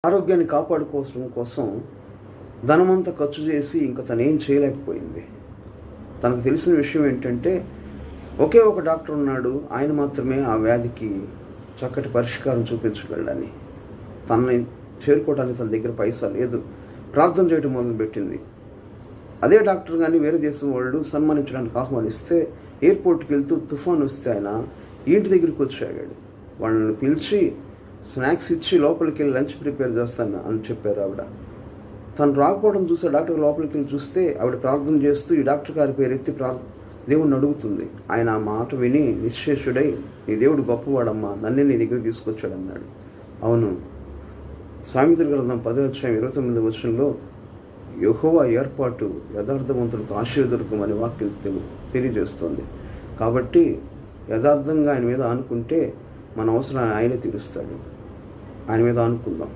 ఆరోగ్యాన్ని కాపాడుకోవడం కోసం ధనమంతా ఖర్చు చేసి ఇంకా తనేం చేయలేకపోయింది. తనకు తెలిసిన విషయం ఏంటంటే ఒకే ఒక డాక్టర్ ఉన్నాడు, ఆయన మాత్రమే ఆ వ్యాధికి చక్కటి పరిష్కారం చూపించగలడని. తనని చేరుకోవడానికి తన దగ్గర పైసా లేదు. ప్రార్థన చేయడం మొదలుపెట్టింది. అదే డాక్టర్ కానీ వేరే దేశం వాళ్ళు సన్మానించడానికి ఆహ్వానిస్తే ఎయిర్పోర్ట్కి వెళ్తూ తుఫాన్ వస్తే ఆయన ఇంటి దగ్గరికి వచ్చాడు. వాళ్ళని పిలిచి స్నాక్స్ ఇచ్చి లోపలికి వెళ్ళి లంచ్ ప్రిపేర్ చేస్తాను అని చెప్పారు ఆవిడ. తను రాకపోవడం చూస్తే డాక్టర్ లోపలికి వెళ్ళి చూస్తే ఆవిడ ప్రార్థన చేస్తూ ఈ డాక్టర్ గారి పేరు ఎత్తి దేవుణ్ణి అడుగుతుంది. ఆయన ఆ మాట విని నిశ్చేషుడై, నీ దేవుడు గొప్పవాడమ్మా, నన్నే నీ దగ్గర తీసుకొచ్చాడన్నాడు. అవును, సామెతల గ్రంథం 10:29 యెహోవా ఏర్పాటు యథార్థవంతులకు ఆశీర్వదకమని వాక్యం తెలియజేస్తుంది. కాబట్టి యథార్థంగా ఆయన మీద ఆనుకుంటే మన అవసరాన్ని ఆయనే తీరుస్తాడు. ఆయన మీద ఆనుకుందాం.